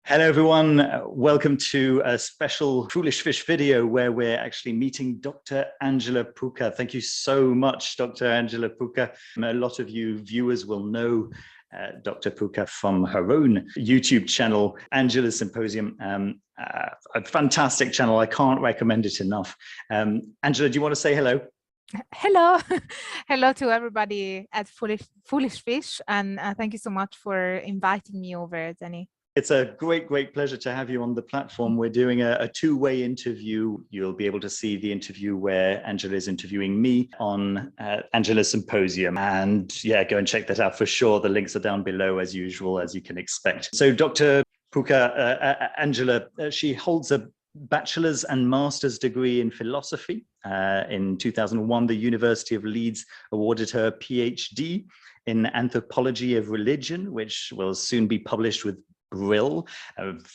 Hello, everyone. Welcome to a special Foolish Fish video where we're actually meeting Dr. Angela Puca. Thank you so much, Dr. Angela Puca. A lot of you viewers will know Dr. Puca from her own YouTube channel, Angela's Symposium. A fantastic channel. I can't recommend it enough. Angela, do you want to say hello? Hello. Hello to everybody at Foolish Fish. And thank you so much for inviting me over, Danny. It's a great pleasure to have you on the platform. We're doing a two-way interview. You'll be able to see the interview where Angela is interviewing me on Angela's Symposium. And yeah, go and check that out for sure. The links are down below as usual, as you can expect. So Dr. Puca, Angela, she holds a bachelor's and master's degree in philosophy. In 2001, the University of Leeds awarded her a Ph.D. in Anthropology of Religion, which will soon be published with Brill,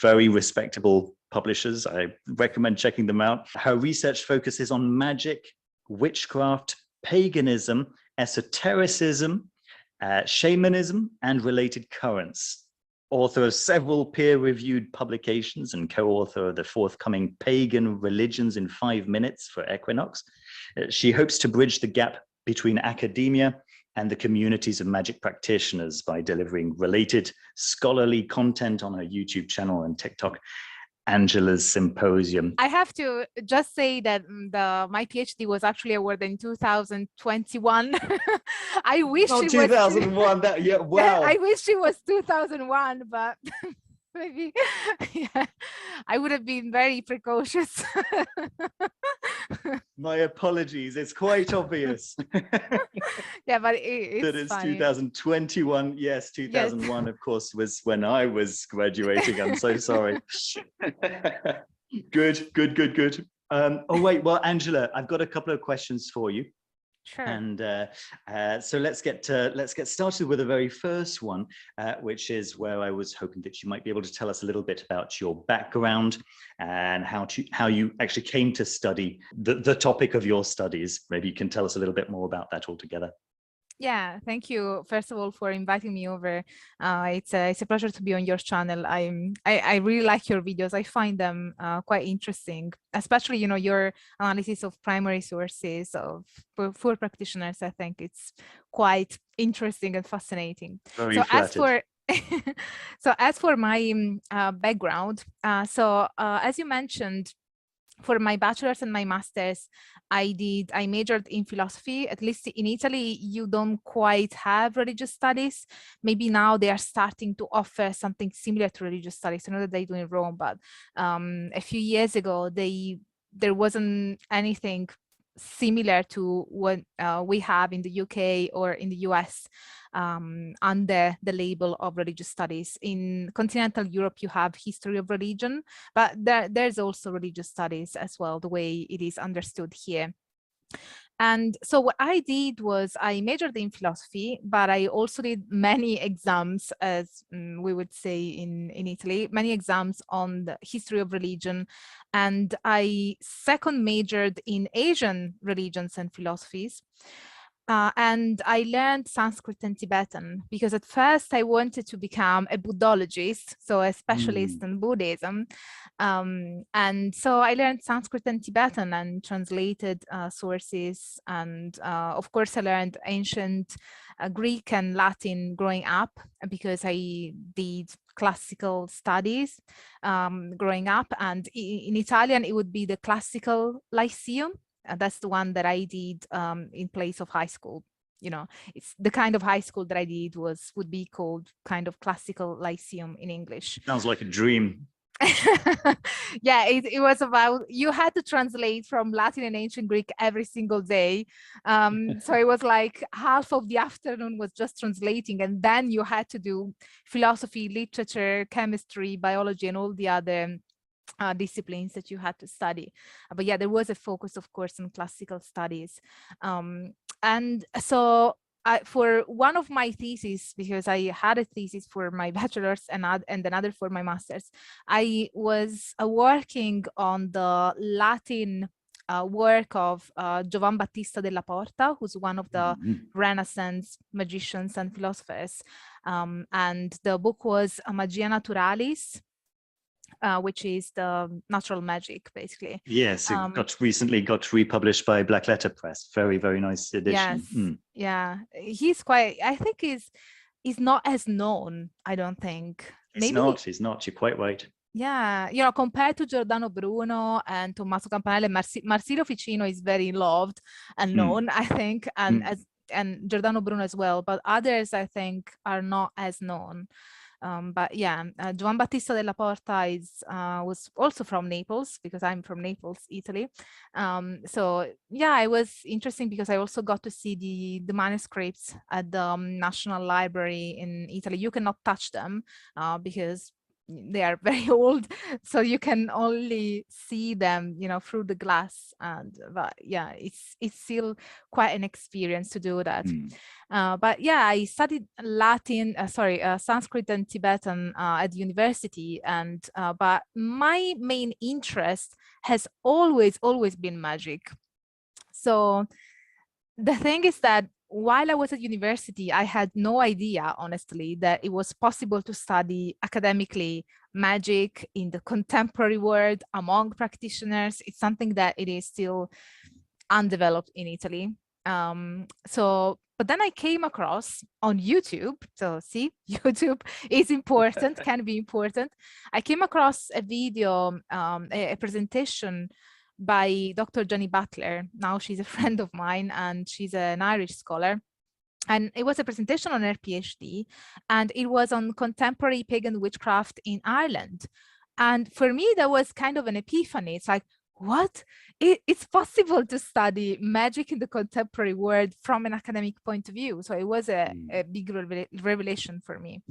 very respectable publishers. I recommend checking them out. Her research focuses on magic, witchcraft, paganism, esotericism, shamanism, and related currents. Author of several peer-reviewed publications and co-author of the forthcoming Pagan Religions in 5 Minutes for Equinox. She hopes to bridge the gap between academia and the communities of magic practitioners by delivering related scholarly content on her YouTube channel and TikTok, Angela's Symposium. I have to just say that my PhD was actually awarded in 2021. I wish it was 2001. Yeah, wow. I wish it was 2001, but maybe yeah, I would have been very precautious. My apologies. It's quite obvious. Yeah, but it's that it's 2021. Yes, 2001, yes. Of course, was when I was graduating. I'm so sorry. Good. Oh wait, well, Angela, I've got a couple of questions for you. Sure. And so let's get started with the very first one, which is where I was hoping that you might be able to tell us a little bit about your background and how you actually came to study the topic of your studies. Maybe you can tell us a little bit more about that altogether. Yeah, thank you first of all for inviting me over. It's a pleasure to be on your channel. I really like your videos. I find them quite interesting, especially your analysis of primary sources for practitioners. I think it's quite interesting and fascinating. Very flattered. As for my background, as you mentioned, for my bachelor's and my master's, I majored in philosophy. At least in Italy, you don't quite have religious studies. Maybe now they are starting to offer something similar to religious studies. I know that they do in Rome, but a few years ago, there wasn't anything similar to what we have in the UK or in the US under the label of religious studies. In continental Europe, you have history of religion, but there's also religious studies as well, the way it is understood here. And so what I did was I majored in philosophy, but I also did many exams, as we would say in Italy, many exams on the history of religion. And I second majored in Asian religions and philosophies. And I learned Sanskrit and Tibetan because at first I wanted to become a Buddhologist, so a specialist in Buddhism. And so I learned Sanskrit and Tibetan and translated sources. And of course, I learned ancient Greek and Latin growing up because I did classical studies growing up. And in Italian, it would be the classical Lyceum. That's the one that I did in place of high school. It's the kind of high school that I did would be called kind of classical Lyceum in English. Sounds like a dream. Yeah, it was about, you had to translate from Latin and ancient Greek every single day. So it was like half of the afternoon was just translating, and then you had to do philosophy, literature, chemistry, biology, and all the other disciplines that you had to study. But yeah, there was a focus, of course, on classical studies. And so for one of my theses, because I had a thesis for my bachelor's and another for my master's, I was working on the Latin work of Giovan Battista della Porta, who's one of the Renaissance magicians and philosophers. And the book was Magia Naturalis, which is the natural magic, basically. Yes, it recently got republished by Black Letter Press. Very, very nice edition. Yes, yeah, he's quite. I think he's not as known. I don't think. He's not. You're quite right. Yeah, compared to Giordano Bruno and Tommaso Campanella, Marsilio Ficino is very loved and known, I think, and Giordano Bruno as well. But others, I think, are not as known. But yeah, Giovan Battista della Porta was also from Naples, because I'm from Naples, Italy. So yeah, it was interesting because I also got to see the manuscripts at the National Library in Italy. You cannot touch them because they are very old, so you can only see them, through the glass. But yeah, it's still quite an experience to do that. But yeah, I studied Sanskrit and Tibetan at university, and but my main interest has always been magic. So the thing is that while I was at university, I had no idea, honestly, that it was possible to study academically magic in the contemporary world among practitioners. It's something that it is still undeveloped in Italy. But then I came across on YouTube, so see, YouTube is important, can be important. I came across a video, a presentation by Dr. Jenny Butler. Now she's a friend of mine and she's an Irish scholar. And it was a presentation on her PhD, and it was on contemporary pagan witchcraft in Ireland. And for me, that was kind of an epiphany. It's like, what? It's possible to study magic in the contemporary world from an academic point of view. So it was a big revelation for me.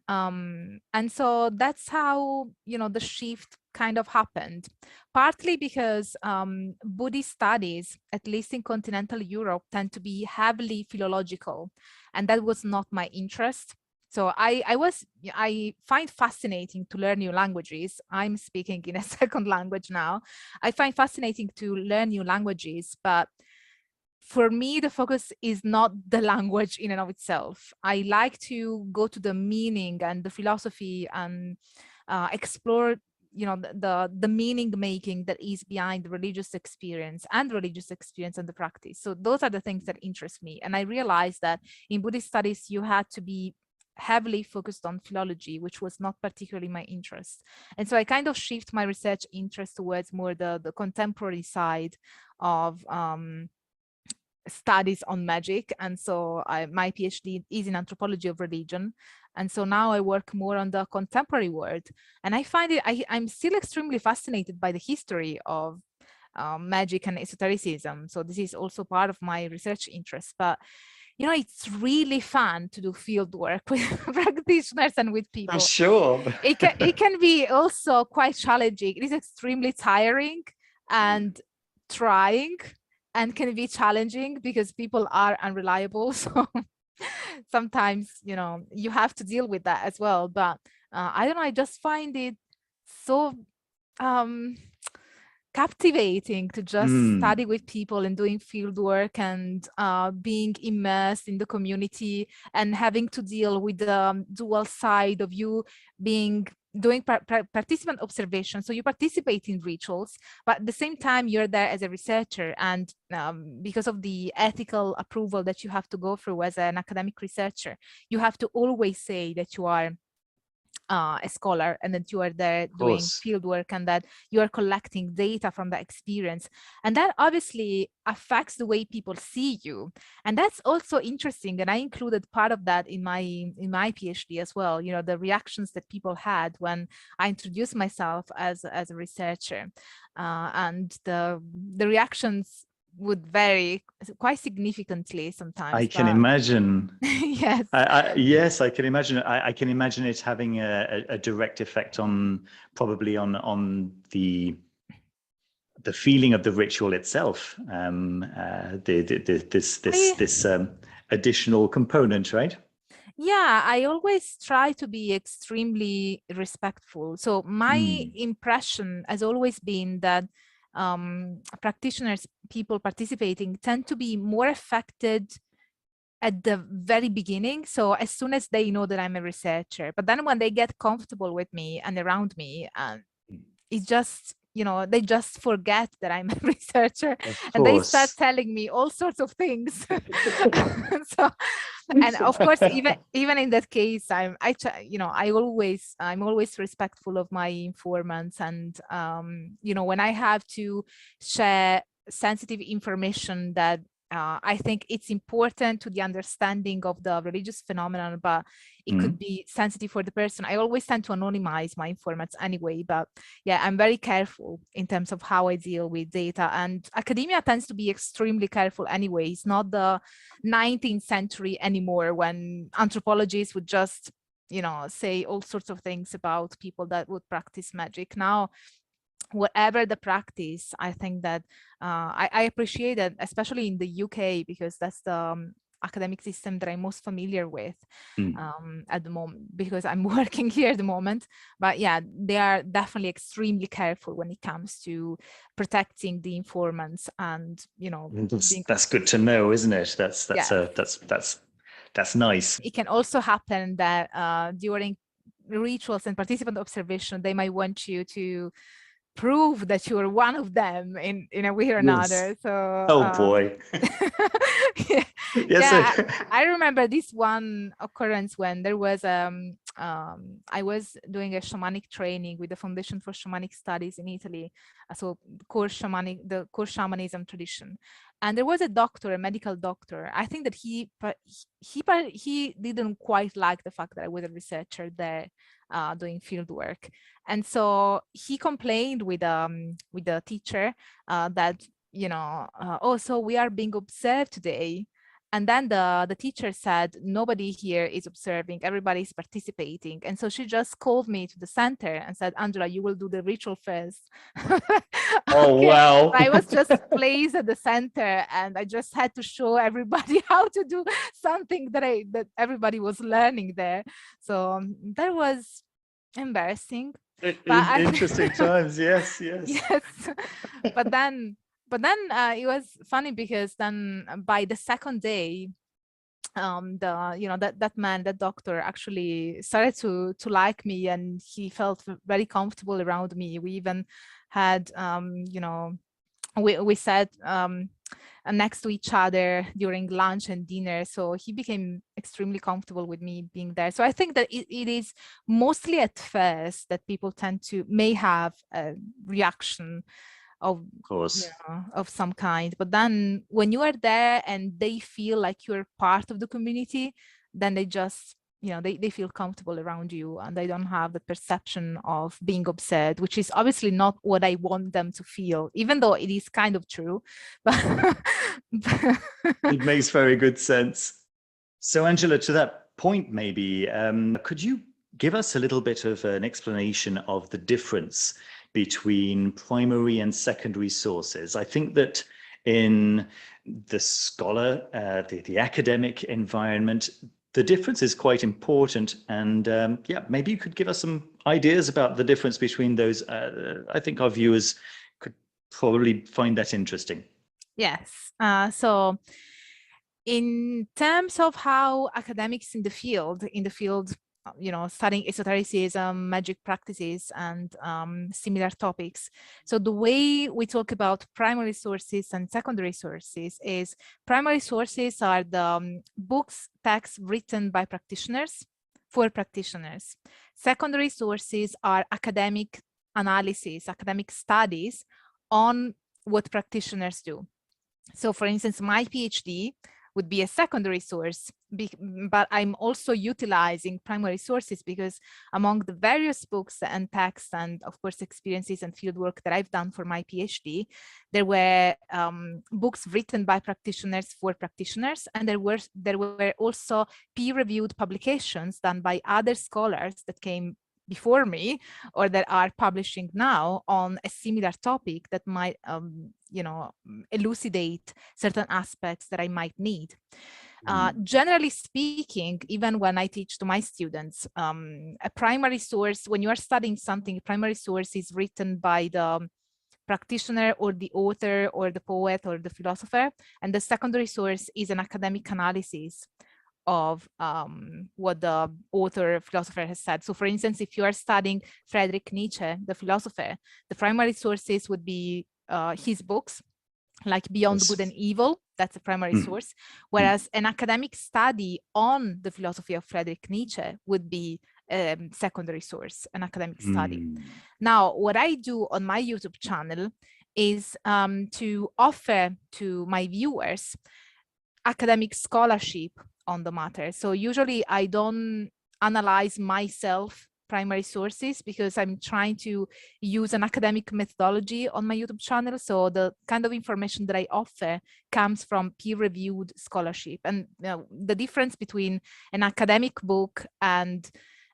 And so that's how, the shift kind of happened, partly because Buddhist studies, at least in continental Europe, tend to be heavily philological, and that was not my interest. So I find fascinating to learn new languages. I'm speaking in a second language now. I find fascinating to learn new languages, but for me, the focus is not the language in and of itself. I like to go to the meaning and the philosophy and explore, the meaning making that is behind the religious experience and the practice. So those are the things that interest me. And I realized that in Buddhist studies, you had to be heavily focused on philology, which was not particularly my interest. And so I kind of shift my research interest towards more the contemporary side of studies on magic. And so my PhD is in Anthropology of Religion. And so now I work more on the contemporary world. And I find I'm still extremely fascinated by the history of magic and esotericism. So this is also part of my research interest. But it's really fun to do field work with practitioners and with people. I'm sure. It can be also quite challenging. It is extremely tiring and trying, and can be challenging because people are unreliable. So sometimes, you have to deal with that as well. But I don't know, I just find it so captivating to just study with people and doing field work and being immersed in the community and having to deal with the dual side of you doing participant observation. So you participate in rituals, but at the same time you're there as a researcher, and because of the ethical approval that you have to go through as an academic researcher, you have to always say that you are a scholar and that you are there doing field work and that you are collecting data from the experience. And that obviously affects the way people see you. And that's also interesting. And I included part of that in my PhD as well, the reactions that people had when I introduced myself as a researcher. And the reactions would vary quite significantly sometimes. I can imagine. Yes. Yes, I can imagine. I can imagine it having a direct effect on the feeling of the ritual itself. This additional component, right? Yeah, I always try to be extremely respectful. So my impression has always been that practitioners, people participating, tend to be more affected at the very beginning. So as soon as they know that I'm a researcher, but then when they get comfortable with me and around me, it's just, they just forget that I'm a researcher, Of and they start course. telling me all sorts of things. So, and of course, even in that case, I'm always respectful of my informants, and when I have to share sensitive information that I think it's important to the understanding of the religious phenomenon, but it could be sensitive for the person, I always tend to anonymize my informants anyway. But yeah, I'm very careful in terms of how I deal with data, and academia tends to be extremely careful anyway. It's not the 19th century anymore when anthropologists would just say all sorts of things about people that would practice magic. Now, whatever the practice, I think that I appreciate that, especially in the UK, because that's the academic system that I'm most familiar with at the moment, because I'm working here at the moment. But yeah, they are definitely extremely careful when it comes to protecting the informants, and That's good to know, isn't it? That's nice. It can also happen that during rituals and participant observation, they might want you to prove that you're one of them in a way or another. So oh boy. yeah, I remember this one occurrence when there was I was doing a shamanic training with the Foundation for Shamanic Studies in Italy, so the core shamanism tradition. And there was a doctor, a medical doctor. I think that he didn't quite like the fact that I was a researcher there doing field work. And so he complained with the teacher that, oh, so we are being observed today. And then the teacher said, nobody here is observing, everybody's participating. And so she just called me to the center and said, Angela, you will do the ritual first. Oh, okay. wow. I was just placed at the center, and I just had to show everybody how to do something that everybody was learning there. So that was embarrassing. Interesting times. Yes. Yes. But then it was funny, because then by the second day, that man, that doctor, actually started to like me, and he felt very comfortable around me. We even had we sat next to each other during lunch and dinner, so he became extremely comfortable with me being there. So I think that it is mostly at first that people may have a reaction of course. Of some kind, but then when you are there and they feel like you're part of the community, then they just they feel comfortable around you, and they don't have the perception of being obsessed, which is obviously not what I want them to feel, even though it is kind of true. But it makes very good sense. So Angela, to that point, maybe could you give us a little bit of an explanation of the difference between primary and secondary sources? I think that in the scholar, the academic environment, the difference is quite important. And yeah, maybe you could give us some ideas about the difference between those. I think our viewers could probably find that interesting. Yes. So in terms of how academics in the field, studying esotericism, magic practices, and similar topics. So the way we talk about primary sources and secondary sources is, primary sources are the books, texts written by practitioners for practitioners. Secondary sources are academic analysis, academic studies on what practitioners do. So for instance, my PhD would be a secondary source, but I'm also utilizing primary sources, because among the various books and texts and of course experiences and fieldwork that I've done for my PhD, there were books written by practitioners for practitioners, and there were also peer-reviewed publications done by other scholars that came before me or that are publishing now on a similar topic that might elucidate certain aspects that I might need. Generally speaking, even when I teach to my students, a primary source, when you are studying something, a primary source is written by the practitioner or the author or the poet or the philosopher. And the secondary source is an academic analysis of what the author or philosopher has said. So for instance, if you are studying Friedrich Nietzsche, the philosopher, the primary sources would be his books, like Beyond Good and Evil, that's a primary source, whereas an academic study on the philosophy of Friedrich Nietzsche would be secondary source, an academic study. Now, what I do on my YouTube channel is to offer to my viewers academic scholarship on the matter. So usually I don't analyze myself primary sources because I'm trying to use an academic methodology on my YouTube channel. So the kind of information that I offer comes from peer-reviewed scholarship. And the difference between an academic book and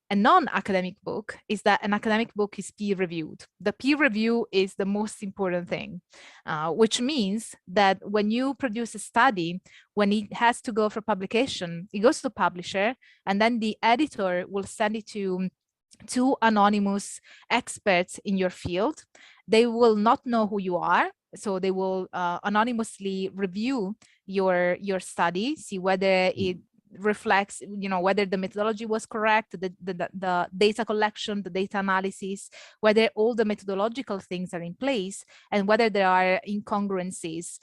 a non-academic book is that an academic book is peer-reviewed. The peer review is the most important thing, which means that when you produce a study, when it has to go for publication, it goes to the publisher, and then the editor will send it to two anonymous experts in your field. They will not know who you are, so they will anonymously review your study, see whether it reflects, whether the methodology was correct, the data collection, the data analysis, whether all the methodological things are in place, and whether there are incongruencies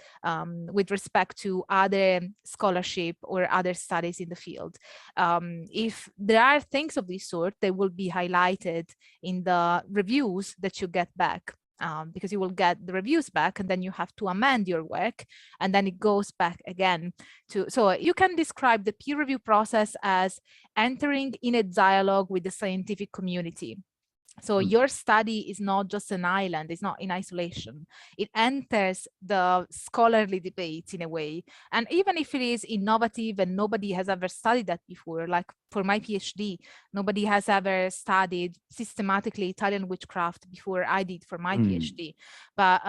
with respect to other scholarship or other studies in the field. If there are things of this sort, they will be highlighted in the reviews that you get back. Because you will get the reviews back, and then you have to amend your work, and then it goes back again to. So you can describe the peer review process as entering in a dialogue with the scientific community. So your study is not just an island, it's not in isolation. It enters the scholarly debate in a way. And even if it is innovative and nobody has ever studied that before, like for my PhD, nobody has ever studied systematically Italian witchcraft before I did for my PhD. But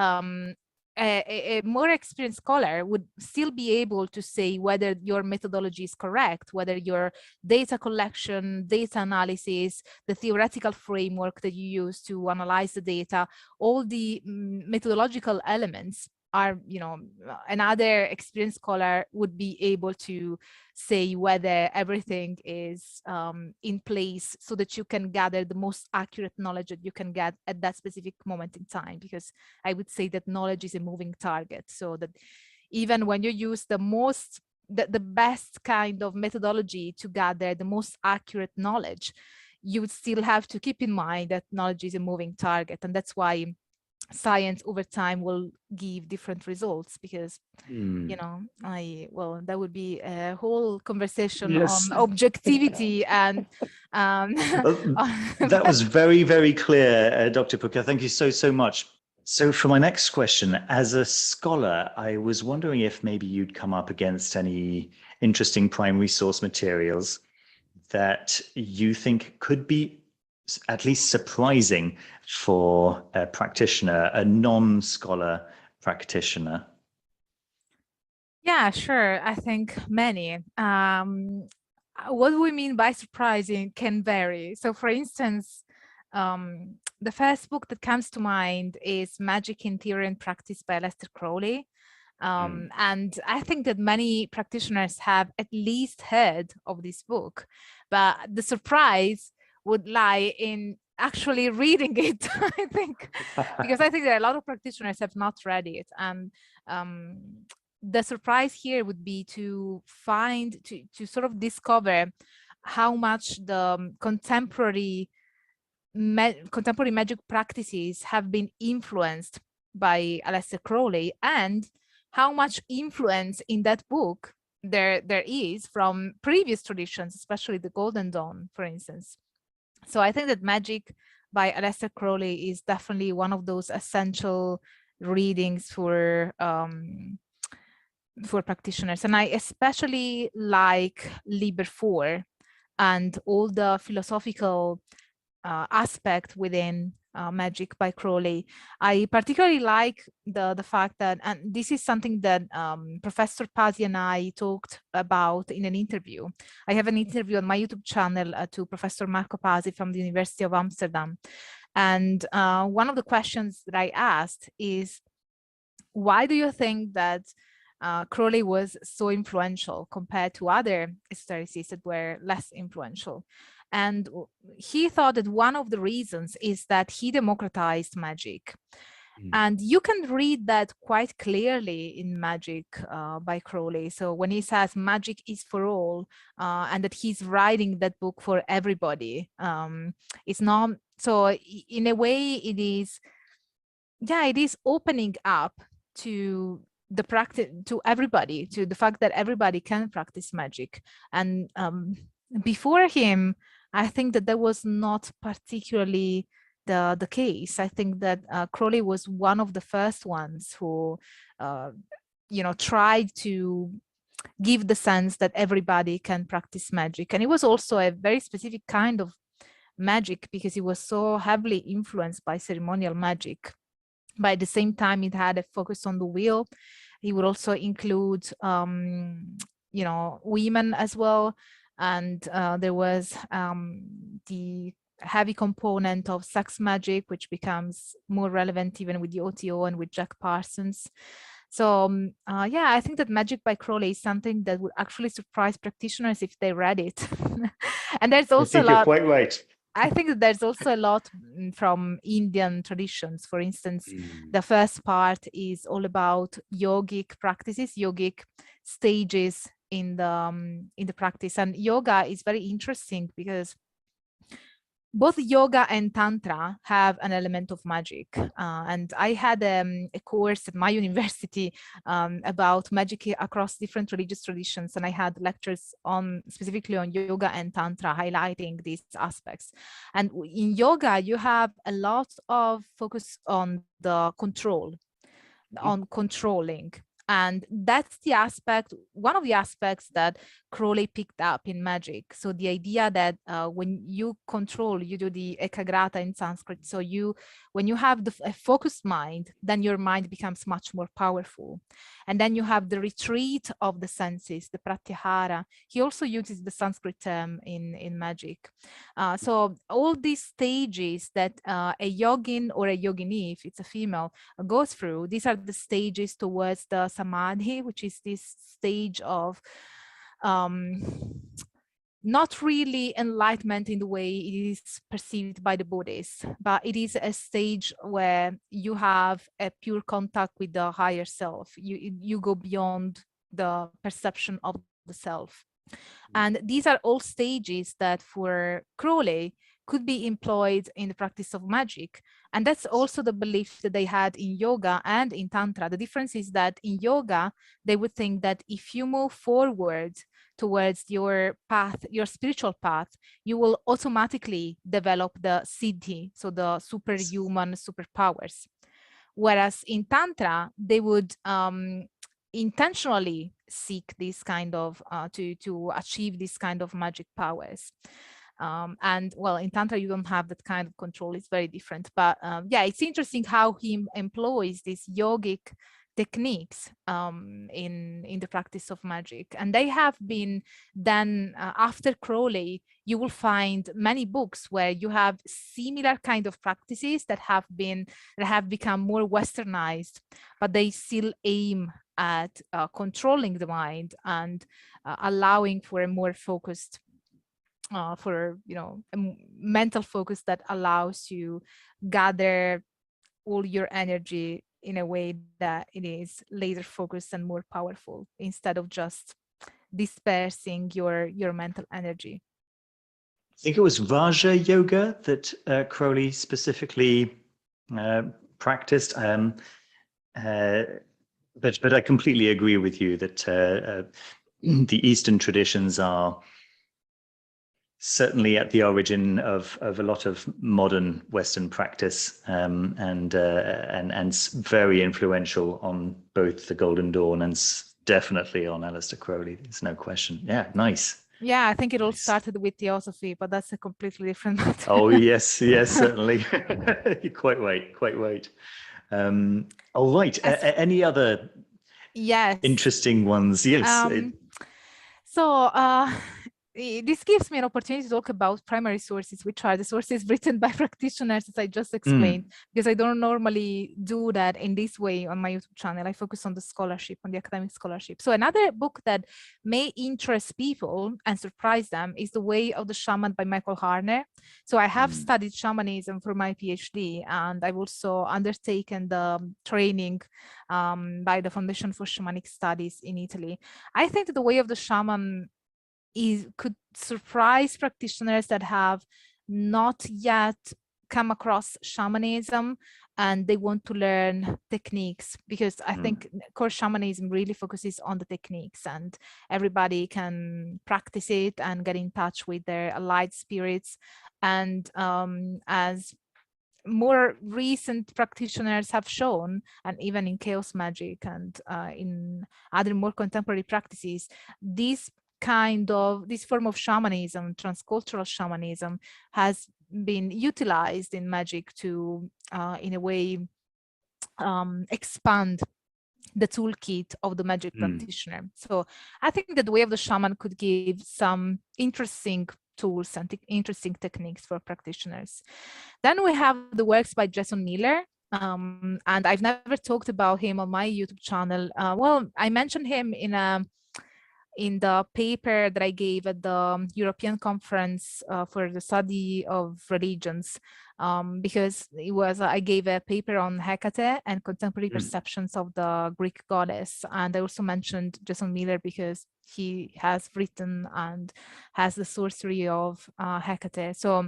a more experienced scholar would still be able to say whether your methodology is correct, whether your data collection, data analysis, the theoretical framework that you use to analyze the data, all the methodological elements are, another experienced scholar would be able to say whether everything is in place so that you can gather the most accurate knowledge that you can get at that specific moment in time. Because I would say that knowledge is a moving target, so that even when you use the best kind of methodology to gather the most accurate knowledge, you would still have to keep in mind that knowledge is a moving target. And that's why science over time will give different results, because that would be a whole conversation on objectivity and that was very, very clear, Dr. Puca. Thank you so much. So for my next question, as a scholar, I was wondering if maybe you'd come up against any interesting primary source materials that you think could be at least surprising for a practitioner, a non-scholar practitioner. Yeah, sure. I think many. What we mean by surprising can vary. So for instance, the first book that comes to mind is Magic in Theory and Practice by Aleister Crowley. And I think that many practitioners have at least heard of this book, but the surprise would lie in actually reading it, I think, because I think that a lot of practitioners have not read it. And the surprise here would be to sort of discover how much the contemporary magic practices have been influenced by Aleister Crowley, and how much influence in that book there is from previous traditions, especially the Golden Dawn, for instance. So I think that Magic by Aleister Crowley is definitely one of those essential readings for practitioners. And I especially like Liber 4 and all the philosophical aspect within Magic by Crowley. I particularly like the fact that, and this is something that Professor Pazzi and I talked about in an interview. I have an interview on my YouTube channel to Professor Marco Pazzi from the University of Amsterdam. And one of the questions that I asked is, why do you think that Crowley was so influential compared to other esotericists that were less influential? And he thought that one of the reasons is that he democratized magic. And you can read that quite clearly in Magic by Crowley. So when he says magic is for all, and that he's writing that book for everybody, it's not, so in a way it is, yeah, it is opening up to the practice, to everybody, to the fact that everybody can practice magic. And before him, I think that was not particularly the case. I think that Crowley was one of the first ones who, tried to give the sense that everybody can practice magic. And it was also a very specific kind of magic because it was so heavily influenced by ceremonial magic. But at the same time, it had a focus on the will. He would also include, women as well. And there was the heavy component of sex magic, which becomes more relevant even with the OTO and with Jack Parsons. So I think that Magic by Crowley is something that would actually surprise practitioners if they read it. And there's also I think you're quite right. I think that there's also a lot from Indian traditions. For instance, the first part is all about yogic practices, yogic stages in the practice. And yoga is very interesting because both yoga and tantra have an element of magic. And I had a course at my university about magic across different religious traditions. And I had lectures specifically on yoga and tantra, highlighting these aspects. And in yoga, you have a lot of focus on the control, on controlling. And that's the aspect, one of the aspects that Crowley picked up in magic. So the idea that when you control, you do the ekagrata in Sanskrit. So when you have a focused mind, then your mind becomes much more powerful. And then you have the retreat of the senses, the pratyahara. He also uses the Sanskrit term in magic. So all these stages that a yogin or a yogini, if it's a female, goes through, these are the stages towards the samadhi, which is this stage of not really enlightenment in the way it is perceived by the Buddhists, but it is a stage where you have a pure contact with the higher self. You go beyond the perception of the self. And these are all stages that for Crowley could be employed in the practice of magic. And that's also the belief that they had in yoga and in tantra. The difference is that in yoga, they would think that if you move forward towards your path, your spiritual path, you will automatically develop the siddhi, so the superhuman superpowers. Whereas in tantra, they would intentionally seek this kind of to achieve this kind of magic powers. And well, in tantra you don't have that kind of control. It's very different. But it's interesting how he employs these yogic techniques in the practice of magic. And they have been then after Crowley, you will find many books where you have similar kind of practices that have become more westernized, but they still aim at controlling the mind and allowing for a more focused a mental focus that allows you gather all your energy in a way that it is laser focused and more powerful instead of just dispersing your mental energy. I think it was Raja Yoga that Crowley specifically practiced. But I completely agree with you that the Eastern traditions are certainly at the origin of a lot of modern Western practice, and very influential on both the Golden Dawn and definitely on Aleister Crowley. There's no question. Yeah, nice. Yeah, I think it all started with Theosophy, but that's a completely different matter. Oh yes, certainly. You're quite right. All right. Any other interesting ones? Yes. this gives me an opportunity to talk about primary sources, which are the sources written by practitioners, as I just explained, because I don't normally do that in this way on my YouTube channel. I focus on the scholarship, on the academic scholarship. So another book that may interest people and surprise them is The Way of the Shaman by Michael Harner. So I have studied shamanism for my PhD, and I've also undertaken the training by the Foundation for Shamanic Studies in Italy. I think that The Way of the Shaman could surprise practitioners that have not yet come across shamanism and they want to learn techniques, because I think core shamanism really focuses on the techniques, and everybody can practice it and get in touch with their allied spirits. And as more recent practitioners have shown, and even in chaos magic and in other more contemporary practices, this form of shamanism, transcultural shamanism, has been utilized in magic to in a way expand the toolkit of the magic practitioner. So I think that The Way of the Shaman could give some interesting tools and interesting techniques for practitioners. Then we have the works by Jason Miller. And I've never talked about him on my YouTube channel. Well, I mentioned him in the paper that I gave at the European Conference for the Study of Religions, because I gave a paper on Hecate and contemporary perceptions of the Greek goddess. And I also mentioned Jason Miller because he has written and has the sorcery of Hecate. So,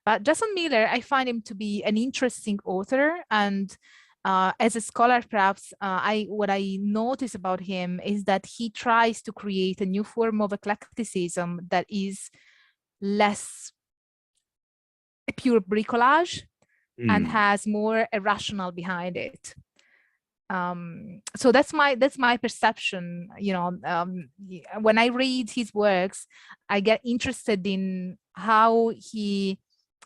but Jason Miller, I find him to be an interesting author, and as a scholar, perhaps what I notice about him is that he tries to create a new form of eclecticism that is less a pure bricolage and has more a rationale behind it. So that's my perception. You know, when I read his works, I get interested in how he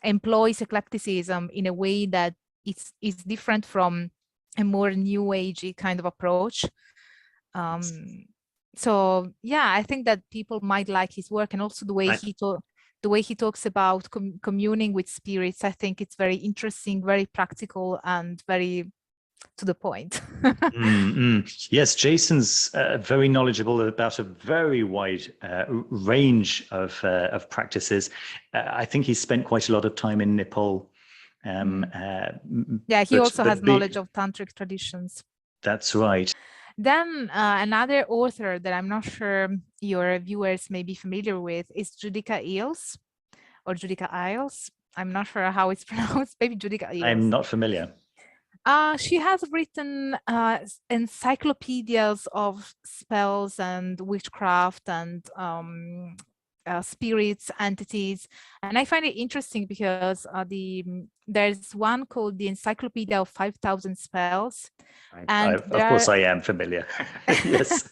employs eclecticism in a way that it's different from a more new agey kind of approach. So yeah, I think that people might like his work, and also the way he talks about communing with spirits. I think it's very interesting, very practical, and very to the point. Yes, Jason's very knowledgeable about a very wide range of practices. I think he's spent quite a lot of time in Nepal. Yeah, he also has knowledge of tantric traditions. That's right. Then another author that I'm not sure your viewers may be familiar with is Judica Eels, or Judica Isles. I'm not sure how it's pronounced. Maybe Judica Eels. I'm not familiar. She has written encyclopedias of spells and witchcraft and spirits, entities, and I find it interesting because there's one called the Encyclopedia of 5,000 Spells, and of course I am familiar. Yes.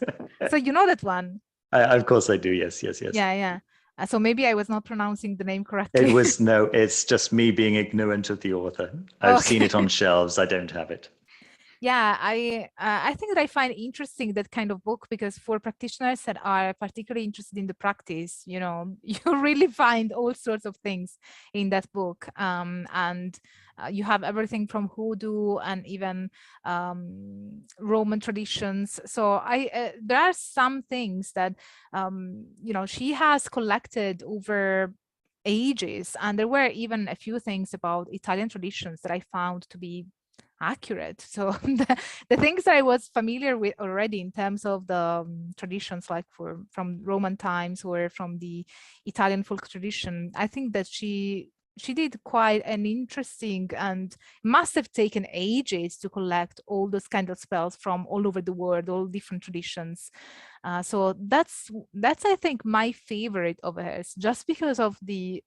So you know that one? Of course I do. Yes. Yeah. So maybe I was not pronouncing the name correctly. It's just me being ignorant of the author. I've seen it on shelves. I don't have it. Yeah, I think that I find interesting that kind of book, because for practitioners that are particularly interested in the practice, you know, you really find all sorts of things in that book. And you have everything from hoodoo and even Roman traditions. So there are some things that, you know, she has collected over ages. And there were even a few things about Italian traditions that I found to be accurate. So the things that I was familiar with already in terms of the traditions, like from Roman times or from the Italian folk tradition, I think that she did quite an interesting, and must have taken ages to collect all those kind of spells from all over the world, all different traditions. So that's I think my favorite of hers, just because of the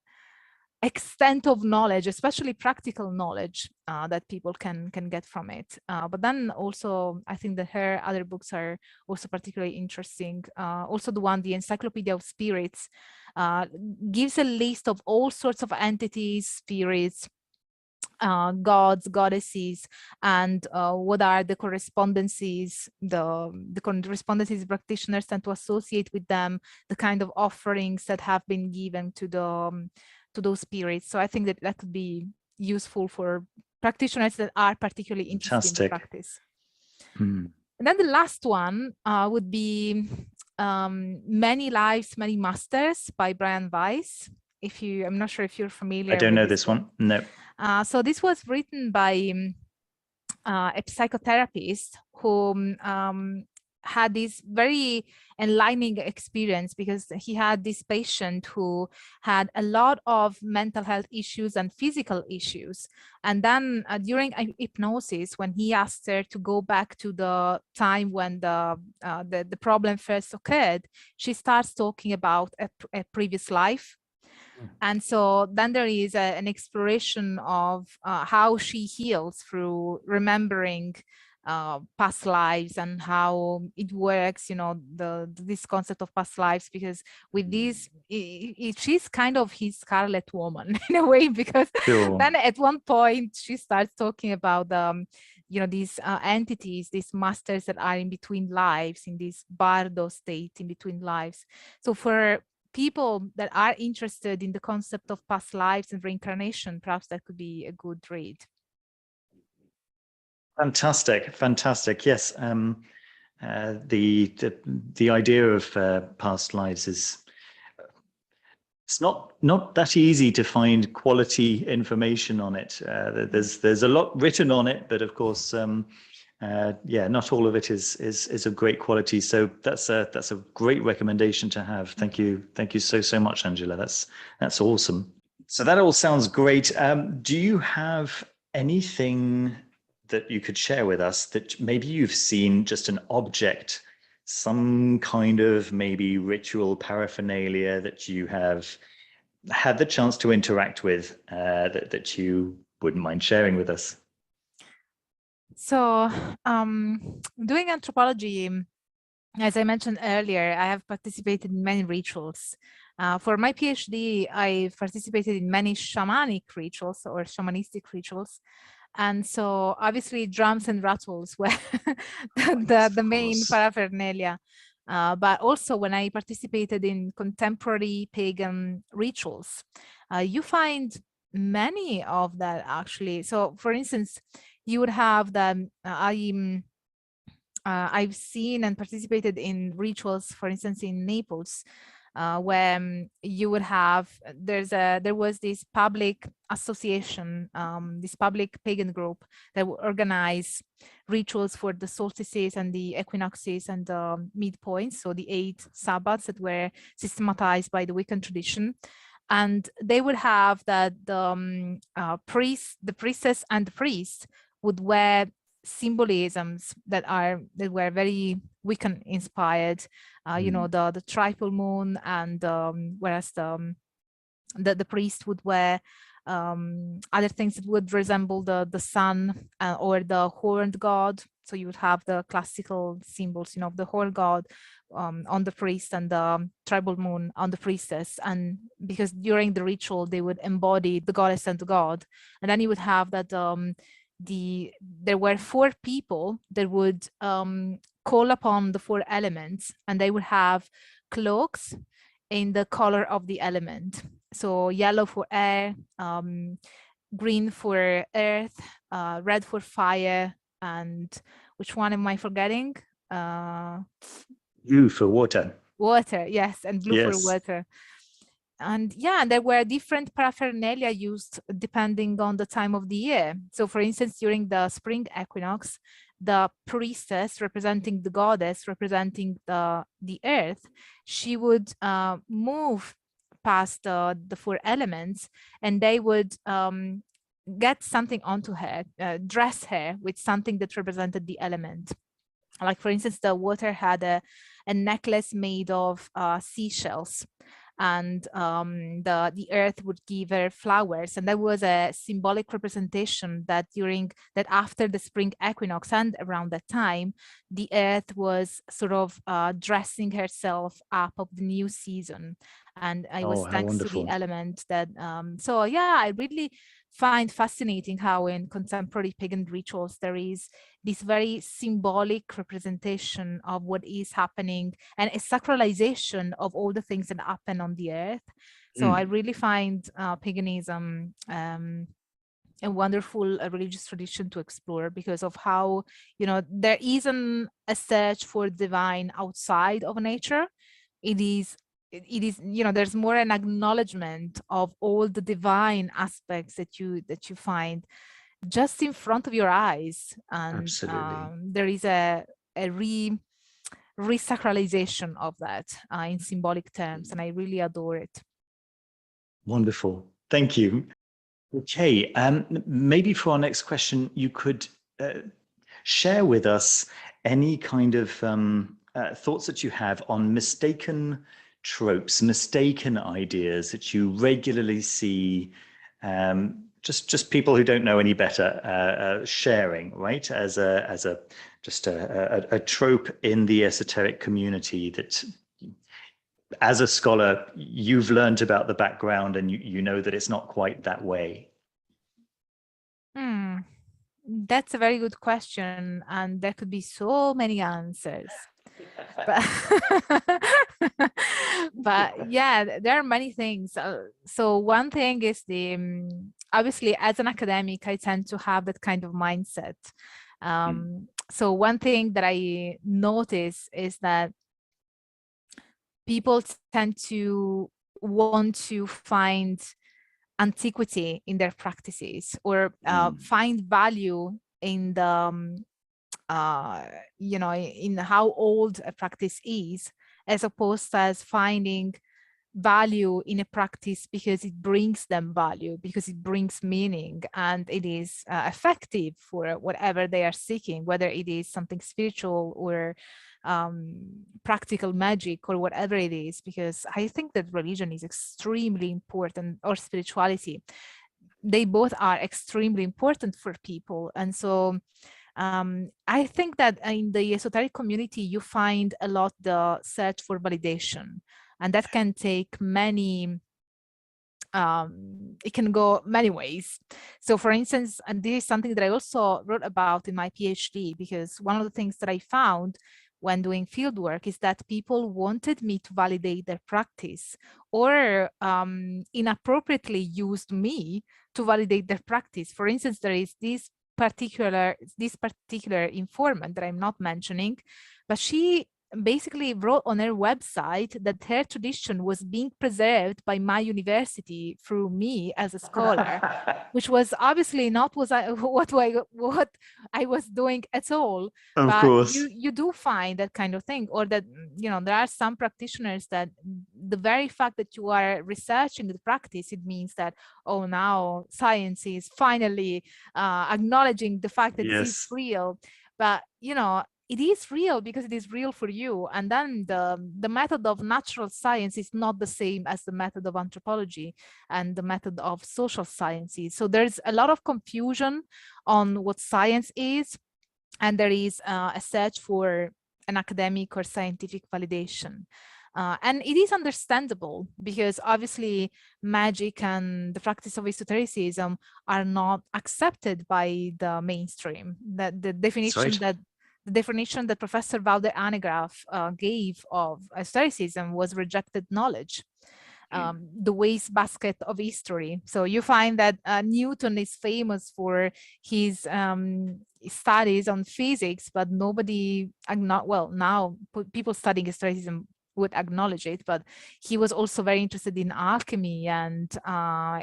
extent of knowledge, especially practical knowledge that people can get from it. But then also, I think that her other books are also particularly interesting. Also the one, the Encyclopedia of Spirits, gives a list of all sorts of entities, spirits, gods, goddesses, and what are the correspondences, the correspondences practitioners tend to associate with them, the kind of offerings that have been given to the to those spirits. So I think that that could be useful for practitioners that are particularly interested in the practice. And then the last one would be Many Lives, Many Masters by Brian Weiss. I'm not sure if you're familiar. I don't know this one. No. So this was written by a psychotherapist who had this very enlightening experience, because he had this patient who had a lot of mental health issues and physical issues. And then during hypnosis, when he asked her to go back to the time when the problem first occurred, she starts talking about a previous life. And so then there is an exploration of how she heals through remembering past lives and how it works, this concept of past lives, because with this, she's kind of his Scarlet Woman in a way, because then at one point she starts talking about these entities, these masters that are in between lives, in this bardo state in between lives. So for people that are interested in the concept of past lives and reincarnation, perhaps that could be a good read. Fantastic. Yes, the idea of past lives it's not that easy to find quality information on it. There's a lot written on it, but of course, not all of it is of great quality. So that's a great recommendation to have. Thank you so much, Angela. That's awesome. So that all sounds great. Do you have anything that you could share with us that maybe you've seen, just an object, some kind of maybe ritual paraphernalia that you have had the chance to interact with, that you wouldn't mind sharing with us? So doing anthropology, as I mentioned earlier, I have participated in many rituals. For my PhD, I participated in many shamanic rituals or shamanistic rituals. And so obviously drums and rattles were the main paraphernalia. But also when I participated in contemporary pagan rituals, you find many of that actually. So for instance, you would have I've seen and participated in rituals, for instance, in Naples, where you would have, there was this public association, this public pagan group that would organize rituals for the solstices and the equinoxes and the midpoints, so the 8 Sabbats that were systematized by the Wiccan tradition. And they would have that the priestess and the priest would wear symbolisms that were very Wiccan inspired, the triple moon, and whereas the priest would wear other things that would resemble the sun or the horned god. So you would have the classical symbols, the horned god on the priest and the tribal moon on the priestess. And because during the ritual they would embody the goddess and the god, and then you would have that there were 4 people that would call upon the 4 elements, and they would have cloaks in the color of the element. So yellow for air, green for earth, red for fire, and which one am I forgetting? Blue for water. Water, yes, and blue for water. And yeah, there were different paraphernalia used depending on the time of the year. So for instance, during the spring equinox, the priestess representing the goddess, representing the earth, she would move past the 4 elements, and they would get something onto her, dress her with something that represented the element. Like for instance, the water had a necklace made of seashells, and the earth would give her flowers, and there was a symbolic representation that after the spring equinox and around that time, the earth was sort of dressing herself up of the new season, and it was thanks to the element that so yeah, I really find fascinating how in contemporary pagan rituals there is this very symbolic representation of what is happening and a sacralization of all the things that happen on the earth. So I really find paganism a wonderful religious tradition to explore, because of how, you know, there isn't a search for divine outside of nature. It is, you know, there's more an acknowledgement of all the divine aspects that you find just in front of your eyes. And Absolutely. there is a re-sacralization of that in symbolic terms, and I really adore it. Wonderful. Thank you. Okay, maybe for our next question, you could share with us any kind of thoughts that you have on mistaken tropes, mistaken ideas that you regularly see, just people who don't know any better sharing, right? As a trope in the esoteric community that, as a scholar, you've learned about the background and you know that it's not quite that way. That's a very good question, and there could be so many answers. But, but yeah, there are many things. So one thing is obviously as an academic, I tend to have that kind of mindset. So one thing that I notice is that people tend to want to find antiquity in their practices, or find value in the you know, in how old a practice is, as opposed to as finding value in a practice because it brings them value, because it brings meaning, and it is effective for whatever they are seeking, whether it is something spiritual or practical magic or whatever it is. Because I think that religion is extremely important, or spirituality. They both are extremely important for people. And so I think that in the esoteric community, you find a lot the search for validation, and that can take many, it can go many ways. So for instance, and this is something that I also wrote about in my PhD, because one of the things that I found when doing field work is that people wanted me to validate their practice, or inappropriately used me to validate their practice. For instance, there is this particular informant that I'm not mentioning, but she basically wrote on her website that her tradition was being preserved by my university through me as a scholar, which was obviously not what I was doing at all. Of but course. you do find that kind of thing, or that, you know, there are some practitioners that the very fact that you are researching the practice, it means that, oh, now science is finally acknowledging the fact that this is real. But, you know, it is real because it is real for you. And then the method of natural science is not the same as the method of anthropology and the method of social sciences. So there's a lot of confusion on what science is, and there is a search for an academic or scientific validation. And it is understandable, because obviously magic and the practice of esotericism are not accepted by the mainstream. That the definition that Professor Valde Anegraaff gave of esotericism was rejected knowledge, the wastebasket of history. So you find that Newton is famous for his studies on physics, but nobody, well, now people studying esotericism would acknowledge it, but he was also very interested in alchemy and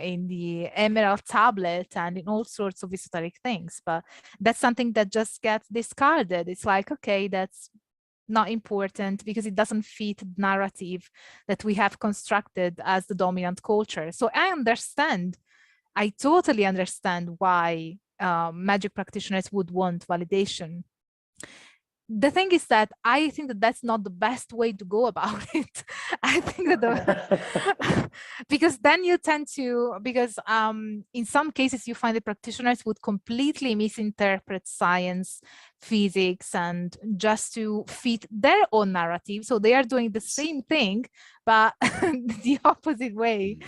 in the emerald tablet and in all sorts of esoteric things. But that's something that just gets discarded. It's like, okay, that's not important because it doesn't fit the narrative that we have constructed as the dominant culture. So I totally understand why magic practitioners would want validation. The thing is that I think that that's not the best way to go about it. I think that because then you tend to, because in some cases you find the practitioners would completely misinterpret science, physics and just to fit their own narrative. So they are doing the same thing, but the opposite way.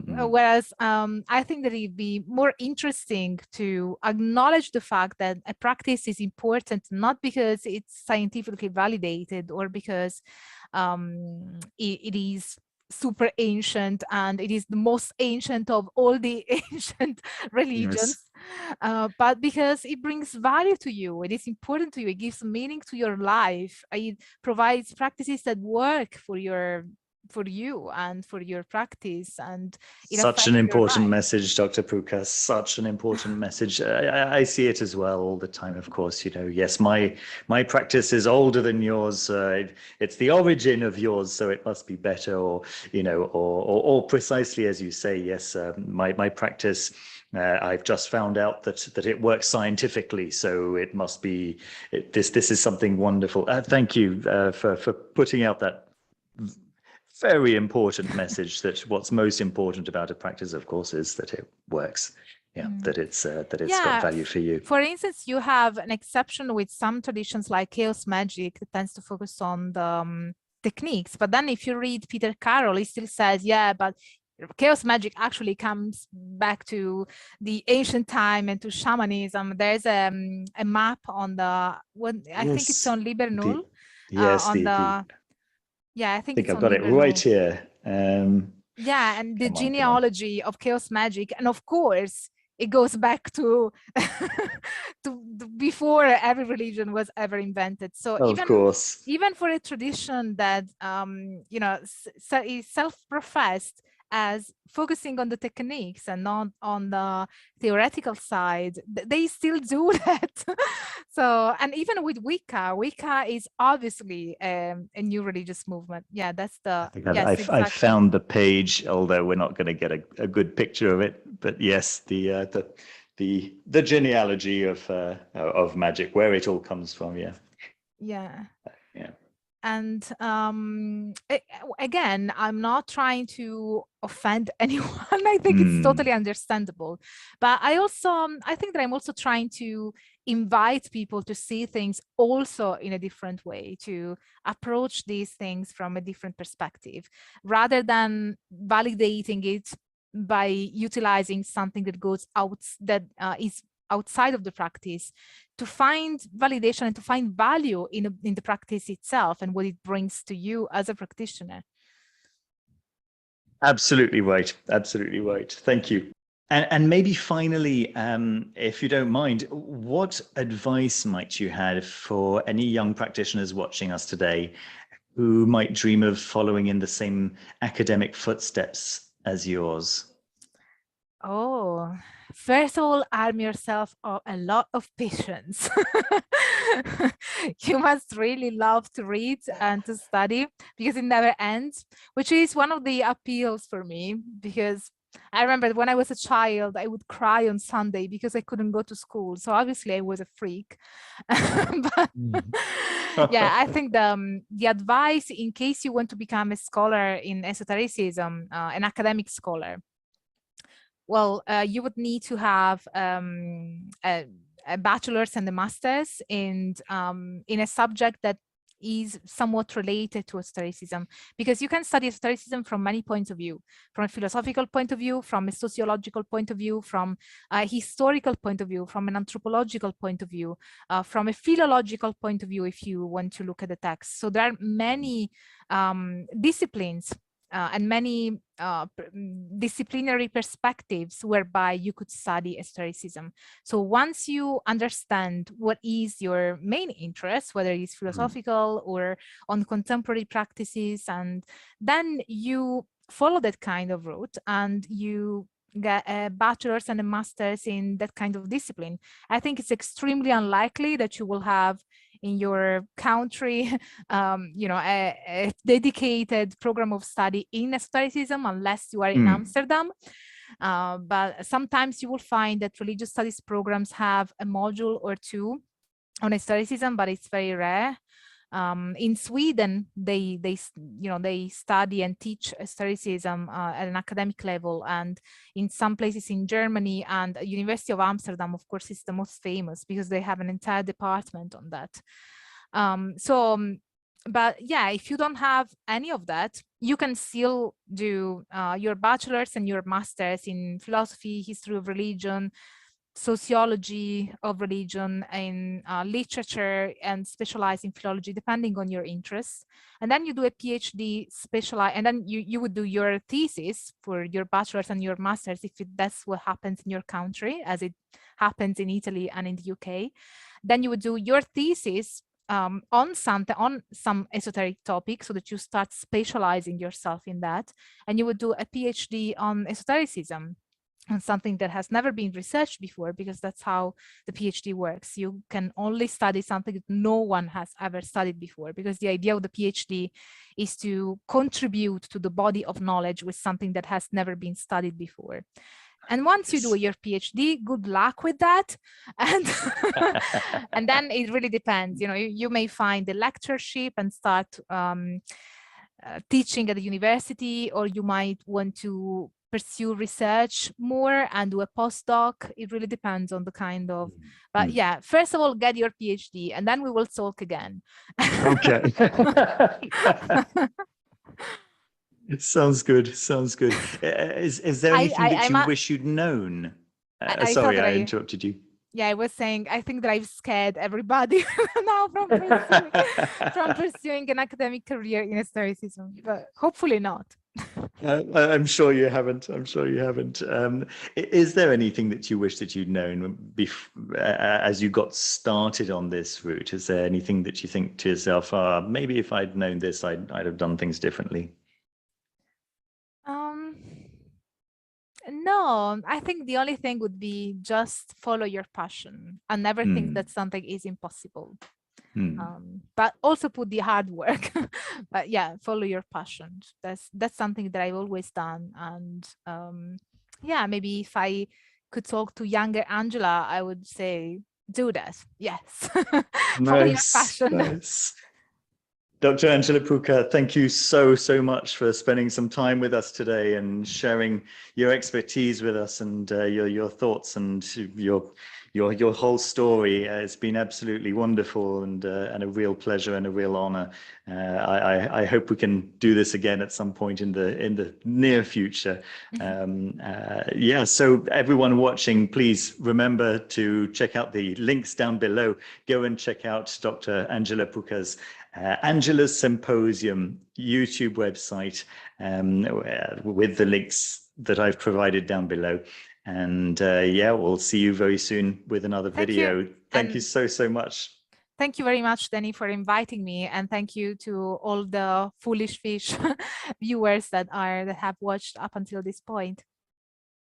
Whereas I think that it'd be more interesting to acknowledge the fact that a practice is important, not because it's scientifically validated or because it is super ancient and it is the most ancient of all the ancient religions, but because it brings value to you, it is important to you, it gives meaning to your life, it provides practices that work for you and for your practice, and such an important message, Dr. Puca, such an important message. I see it as well all the time, of course. Yes, my practice is older than yours. It's the origin of yours, so it must be better, or precisely as you say. Yes, my practice, I've just found out that it works scientifically, so it must be this is something wonderful. Thank you for putting out that very important message, that what's most important about a practice, of course, is that it works. That it's got value for you. For instance, you have an exception with some traditions like chaos magic that tends to focus on the techniques. But then if you read Peter Carroll, he still says, yeah, but chaos magic actually comes back to the ancient time and to shamanism. There's a map on I think it's on Libernul. Yeah, I think I've got it right here. Yeah, and the genealogy of chaos magic, and of course it goes back to before every religion was ever invented. So even for a tradition that is self-professed as focusing on the techniques and not on the theoretical side, they still do that. So, and even with Wicca is obviously a new religious movement. Yeah, that's I found the page, although we're not going to get a good picture of it. But yes, the genealogy of magic, where it all comes from. Yeah. And again, I'm not trying to offend anyone. I think it's totally understandable. But I think that I'm also trying to invite people to see things also in a different way, to approach these things from a different perspective, rather than validating it by utilizing something that goes out, is outside of the practice, to find validation and to find value in the practice itself and what it brings to you as a practitioner. Absolutely right. Absolutely right. Thank you. And maybe finally, if you don't mind, what advice might you have for any young practitioners watching us today who might dream of following in the same academic footsteps as yours? Oh, first of all, arm yourself of a lot of patience. You must really love to read and to study, because it never ends, which is one of the appeals for me, because I remember when I was a child, I would cry on Sunday because I couldn't go to school. So obviously I was a freak. But yeah, I think the advice, in case you want to become a scholar in esotericism, an academic scholar, well, you would need to have a bachelor's and a master's in a subject that is somewhat related to esotericism, because you can study esotericism from many points of view, from a philosophical point of view, from a sociological point of view, from a historical point of view, from an anthropological point of view, from a philological point of view, if you want to look at the text. So there are many disciplines and many disciplinary perspectives whereby you could study esotericism. So once you understand what is your main interest, whether it's philosophical or on contemporary practices, and then you follow that kind of route and you get a bachelor's and a master's in that kind of discipline, I think it's extremely unlikely that you will have in your country, a dedicated program of study in esotericism, unless you are in Amsterdam. But sometimes you will find that religious studies programs have a module or two on esotericism, but it's very rare. In Sweden, they study and teach Esotericism at an academic level, and in some places in Germany and University of Amsterdam, of course, is the most famous because they have an entire department on that. But yeah, if you don't have any of that, you can still do your bachelor's and your master's in philosophy, history of religion, sociology of religion, and literature, and specialize in philology depending on your interests. And then you do a PhD specialize, and then you would do your thesis for your bachelor's and your master's if that's what happens in your country, as it happens in Italy and in the UK. Then you would do your thesis on some esoteric topic, so that you start specializing yourself in that, and you would do a PhD on esotericism, on something that has never been researched before, because that's how the PhD works. You can only study something that no one has ever studied before, because the idea of the PhD is to contribute to the body of knowledge with something that has never been studied before. And once you do your PhD, good luck with that. And and then it really depends. You may find a lectureship and start teaching at a university, or you might want to pursue research more and do a postdoc. It really depends on the kind of, but yeah, first of all, get your PhD, and then we will talk again. Okay. It sounds good. Sounds good. Is there anything that you wish you'd known? Sorry, I interrupted you. Yeah, I was saying, I think that I've scared everybody now from pursuing an academic career in Esotericism, but hopefully not. I'm sure you haven't. I'm sure you haven't. Is there anything that you wish that you'd known as you got started on this route? Is there anything that you think to yourself, maybe if I'd known this, I'd have done things differently? No, I think the only thing would be just follow your passion and never think that something is impossible. But also put the hard work. But yeah, follow your passion. That's something that I've always done. And yeah, maybe if I could talk to younger Angela, I would say, do that. Yes. Follow your passion. Nice. Dr. Angela Puca, thank you so much for spending some time with us today and sharing your expertise with us, and your thoughts and your whole story. It's been absolutely wonderful, and a real pleasure and a real honor. I hope we can do this again at some point in the near future. Yeah, so everyone watching, please remember to check out the links down below. Go and check out Dr. Angela Puca's Angela's Symposium YouTube website, with the links that I've provided down below. And yeah, we'll see you very soon with another video. Thank you so much. Thank you very much, Danny, for inviting me, and thank you to all the foolish fish viewers that have watched up until this point.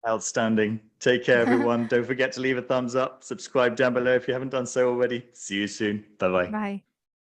Outstanding. Take care, everyone. Don't forget to leave a thumbs up, subscribe down below if you haven't done so already. See you soon. Bye-bye. Bye.